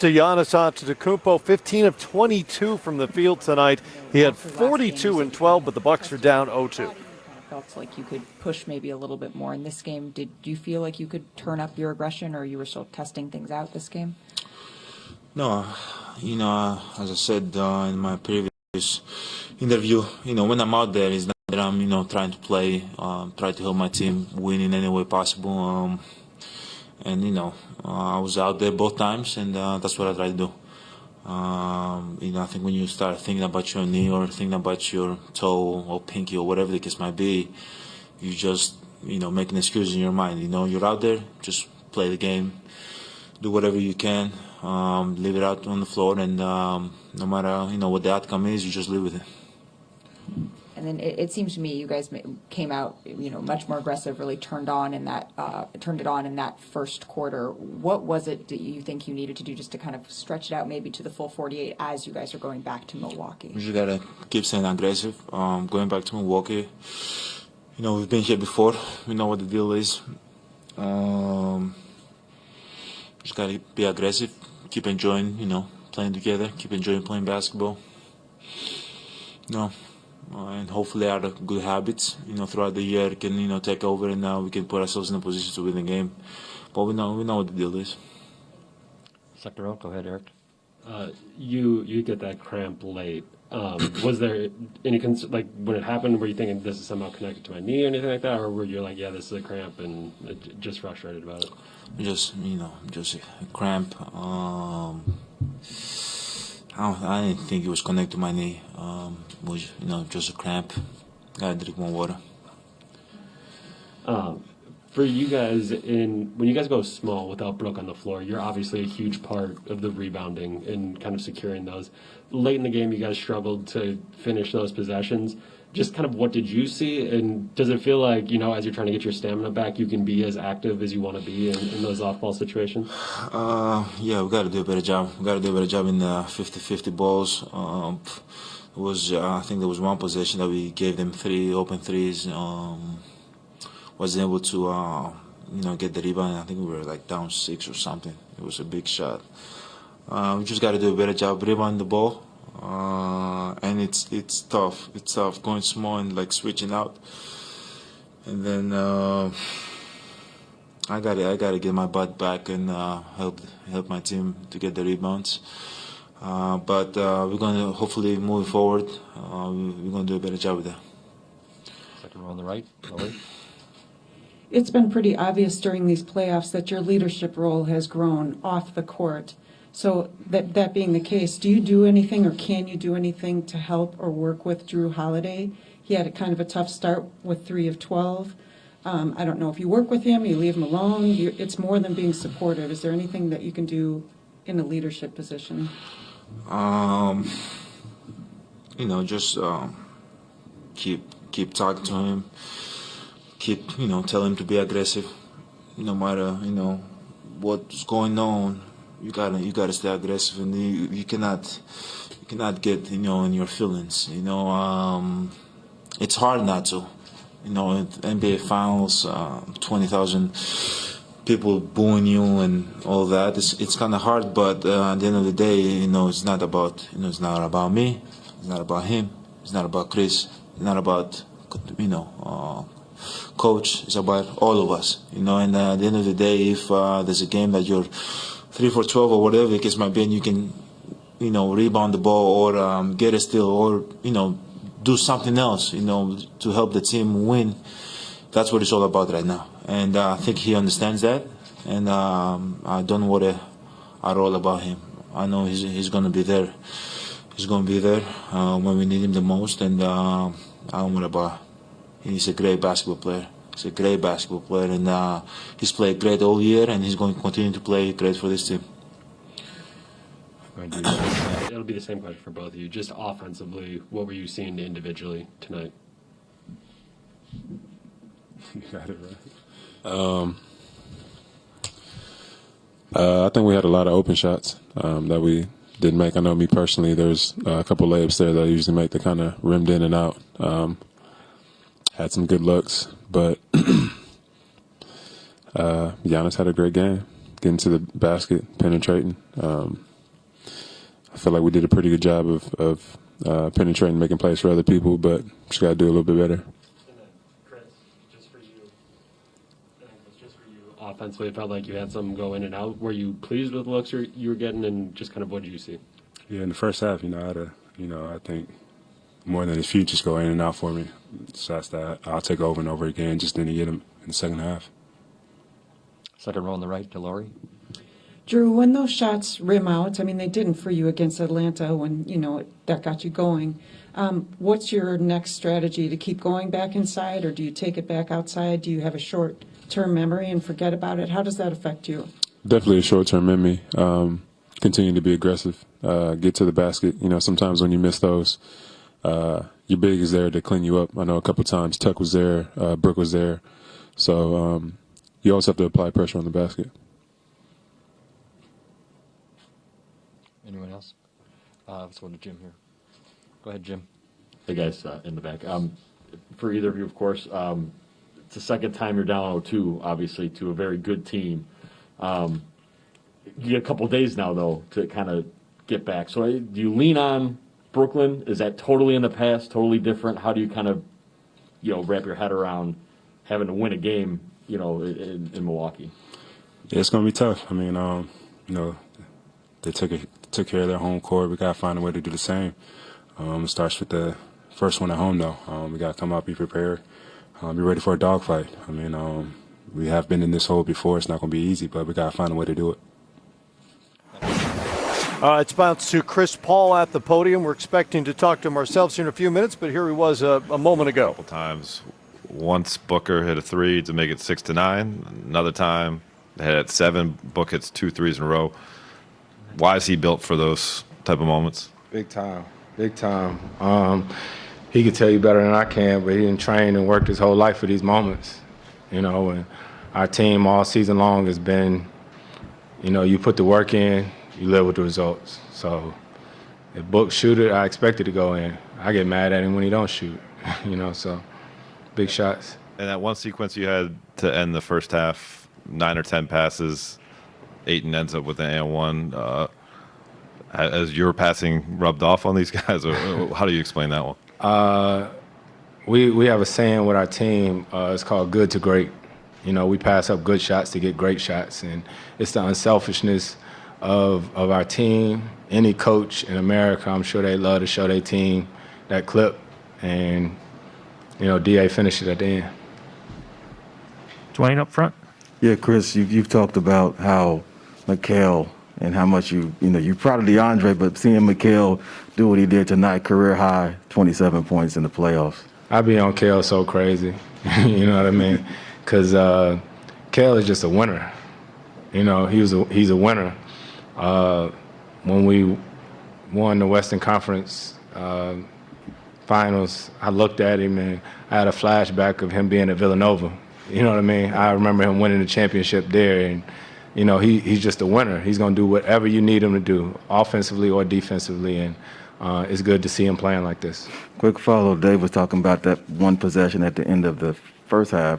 To Giannis Antetokounmpo, 15 of 22 from the field tonight. He had 42 and 12, but the Bucks are down 0-2. Felt like you could push maybe a little bit more in this game. Did you feel like you could turn up your aggression, or you were still testing things out this game? No, as I said in my previous interview, when I'm out there, it's not that I'm, trying to play, try to help my team win in any way possible. And I was out there both times, and that's what I try to do. I think when you start thinking about your knee or thinking about your toe or pinky or whatever the case might be, you just, make an excuse in your mind. You're out there, just play the game, do whatever you can, leave it out on the floor, and no matter, what the outcome is, you just live with it. And then it seems to me you guys came out, much more aggressive, really turned it on in that first quarter. What was it that you think you needed to do just to kind of stretch it out maybe to the full 48 as you guys are going back to Milwaukee? We just gotta keep staying aggressive. Going back to Milwaukee, we've been here before. We know what the deal is. Just gotta be aggressive. Keep enjoying, playing together. Keep enjoying playing basketball. And hopefully out of good habits, throughout the year can, take over, and now we can put ourselves in a position to win the game. But we know what the deal is. Second row, go ahead, Eric. You get that cramp late. Was there any when it happened, were you thinking this is somehow connected to my knee or anything like that, or were you like, yeah, this is a cramp and just frustrated about it? Just a cramp. I didn't think it was connected to my knee. It was, just a cramp. Gotta drink more water. For you guys, when you guys go small without Brooke on the floor, you're obviously a huge part of the rebounding and kind of securing those. Late in the game, you guys struggled to finish those possessions. Just kind of what did you see, and does it feel like, as you're trying to get your stamina back, you can be as active as you want to be in those off-ball situations? Yeah, we got to do a better job. We got to do a better job in the 50-50 balls. I think there was one possession that we gave them 3 open threes. Wasn't able to, get the rebound. I think we were like down 6 or something. It was a big shot. We just got to do a better job rebounding the ball. And it's tough. It's tough going small and like switching out. And then I gotta get my butt back and help my team to get the rebounds. But we're gonna hopefully move forward. We're gonna do a better job with that. Second row on the right, Lily. It's been pretty obvious during these playoffs that your leadership role has grown off the court. So that being the case, do you do anything or can you do anything to help or work with Drew Holiday? He had a kind of a tough start with 3 of 12. I don't know if you work with him, you leave him alone. It's more than being supportive. Is there anything that you can do in a leadership position? Just keep talking to him. Keep, tell him to be aggressive. No matter, what's going on. You gotta stay aggressive, and you cannot get in your feelings. It's hard not to. NBA Finals, 20,000 people booing you and all that. It's kind of hard, but at the end of the day, it's not about it's not about me. It's not about him. It's not about Chris. It's not about coach. It's about all of us. And at the end of the day, if there's a game that you're 3 for 12 or whatever the case might be, and you can, rebound the ball or get a steal or, do something else, to help the team win. That's what it's all about right now. And I think he understands that. And I don't worry at all about him. I know he's going to be there. He's going to be there when we need him the most. And I don't worry about him. He's a great basketball player. He's a great basketball player, and he's played great all year, and he's going to continue to play great for this team. It'll be the same question for both of you. Just offensively, what were you seeing individually tonight? You got it right. I think we had a lot of open shots that we didn't make. I know me personally, there's a couple layups there that I usually make that kind of rimmed in and out. Had some good looks, but Giannis had a great game, getting to the basket, penetrating. feel like we did a pretty good job of penetrating, making plays for other people, but just got to do a little bit better. And then, Chris, just for you, offensively, it felt like you had some go in and out. Were you pleased with the looks you were getting, and just kind of what did you see? Yeah, in the first half, I think more than a few just go in and out for me. Shots that I'll take over and over again, just didn't get them in the second half. Second row on the right to Laurie. Drew, when those shots rim out, I mean, they didn't for you against Atlanta when, that got you going. What's your next strategy? To keep going back inside, or do you take it back outside? Do you have a short-term memory and forget about it? How does that affect you? Definitely a short-term memory. Continue to be aggressive. Get to the basket. Sometimes when you miss those, your big is there to clean you up. I know a couple times Tuck was there, Brooke was there. So you always have to apply pressure on the basket. Anyone else? Let's go to Jim here. Go ahead, Jim. Hey, guys, in the back. For either of you, of course, it's the second time you're down 0-2, obviously, to a very good team. You get a couple days now, though, to kind of get back. So do you lean on Brooklyn? Is that totally in the past, totally different? How do you kind of, wrap your head around having to win a game, in Milwaukee? Yeah, it's going to be tough. I mean, they took care of their home court. We got to find a way to do the same. It starts with the first one at home, though. We got to come out, be prepared, be ready for a dogfight. I mean, we have been in this hole before. It's not going to be easy, but we got to find a way to do it. It's bounced to Chris Paul at the podium. We're expecting to talk to him ourselves here in a few minutes, but here he was a moment ago. A couple times. Once Booker hit a three to make it 6-9. Another time they had it at 7. Book hits 2 threes in a row. Why is he built for those type of moments? Big time. He could tell you better than I can, but he didn't train and worked his whole life for these moments. And our team all season long has been, you put the work in, you live with the results. So if Book shoot it, I expect it to go in. I get mad at him when he don't shoot, so big shots. And that one sequence you had to end the first half, 9 or 10 passes, Ayton ends up with an and one. Has your passing rubbed off on these guys, or how do you explain that one? We have a saying with our team. It's called good to great. We pass up good shots to get great shots, and it's the unselfishness of our team. Any coach in America, I'm sure they love to show their team that clip, and DA finished it at the end. Dwayne up front. Yeah, Chris, you've talked about how Mikal and how much you're proud of DeAndre, but seeing Mikal do what he did tonight, career high, 27 points in the playoffs. I be on Kale so crazy, you know what I mean? Because Kale is just a winner. He's a winner. When we won the Western Conference Finals, I looked at him and I had a flashback of him being at Villanova. You know what I mean? I remember him winning the championship there, and he's just a winner. He's going to do whatever you need him to do, offensively or defensively, and it's good to see him playing like this. Quick follow, Dave was talking about that one possession at the end of the first half.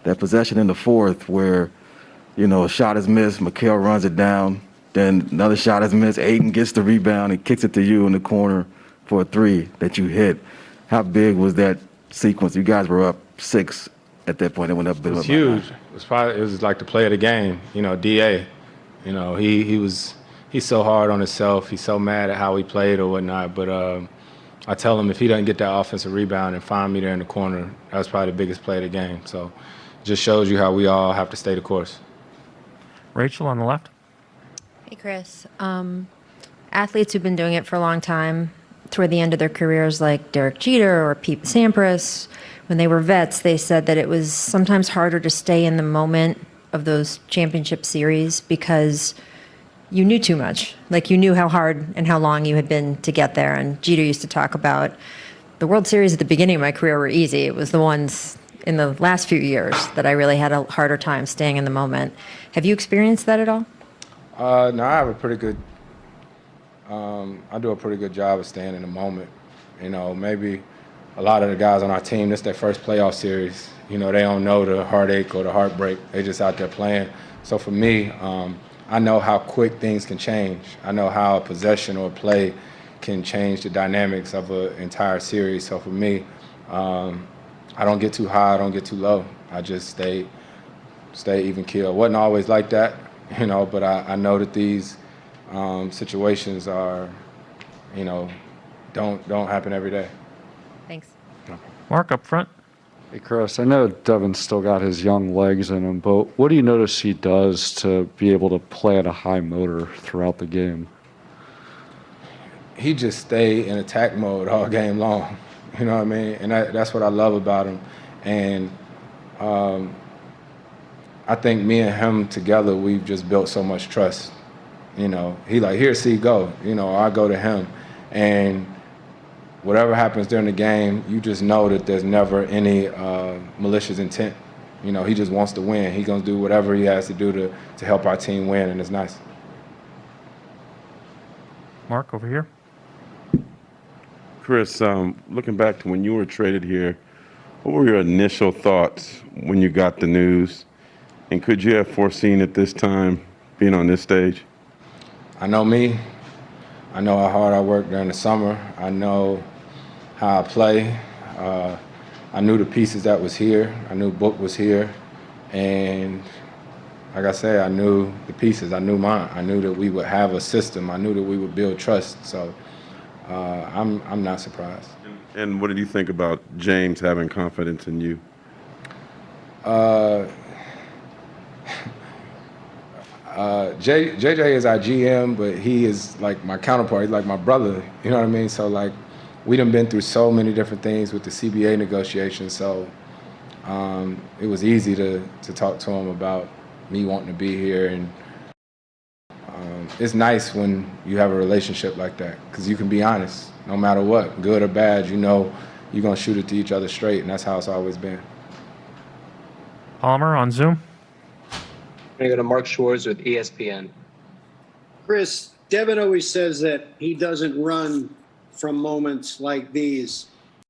That possession in the fourth where, a shot is missed, Mikal runs it down, then another shot is missed, Ayton gets the rebound, and kicks it to you in the corner for a three that you hit. How big was that sequence? You guys were up 6 at that point. It went up a bit. It was huge. It was like the play of the game. DA. He's so hard on himself. He's so mad at how he played or whatnot. But I tell him if he doesn't get that offensive rebound and find me there in the corner, that was probably the biggest play of the game. So it just shows you how we all have to stay the course. Rachel on the left. Hey, Chris. Athletes who've been doing it for a long time, toward the end of their careers, like Derek Jeter or Pete Sampras, when they were vets, they said that it was sometimes harder to stay in the moment of those championship series because you knew too much. Like, you knew how hard and how long you had been to get there. And Jeter used to talk about the World Series at the beginning of my career were easy. It was the ones in the last few years that I really had a harder time staying in the moment. Have you experienced that at all? No, I have a pretty good I do a pretty good job of staying in the moment. Maybe a lot of the guys on our team, this is their first playoff series. They don't know the heartache or the heartbreak. They're just out there playing. So for me, I know how quick things can change. I know how a possession or a play can change the dynamics of an entire series. So for me, I don't get too high, I don't get too low. I just stay even keel. Wasn't always like that, but I know that these situations are, don't happen every day. Thanks. Mark, up front. Hey, Chris, I know Devin's still got his young legs in him, but what do you notice he does to be able to play at a high motor throughout the game? He just stay in attack mode all game long. You know what I mean? And that's what I love about him. And I think me and him together, we've just built so much trust. He like, here, see, go. I go to him. And whatever happens during the game, you just know that there's never any malicious intent. He just wants to win. He's going to do whatever he has to do to help our team win, and it's nice. Mark, over here. Chris, looking back to when you were traded here, what were your initial thoughts when you got the news? And could you have foreseen at this time being on this stage? I know me. I know how hard I work during the summer. I know how I play. I knew the pieces that was here. I knew Book was here. And like I said, I knew the pieces. I knew mine. I knew that we would have a system. I knew that we would build trust. So I'm not surprised. And what did you think about James having confidence in you? JJ is our GM, but he is like my counterpart. He's like my brother. You know what I mean? So like, we done been through so many different things with the CBA negotiations. So it was easy to talk to him about me wanting to be here. And it's nice when you have a relationship like that, because you can be honest, no matter what, good or bad. You're gonna shoot it to each other straight, and that's how it's always been. Palmer on Zoom. I'm going to go to Mark Schwartz with ESPN. Chris, Devin always says that he doesn't run from moments like these.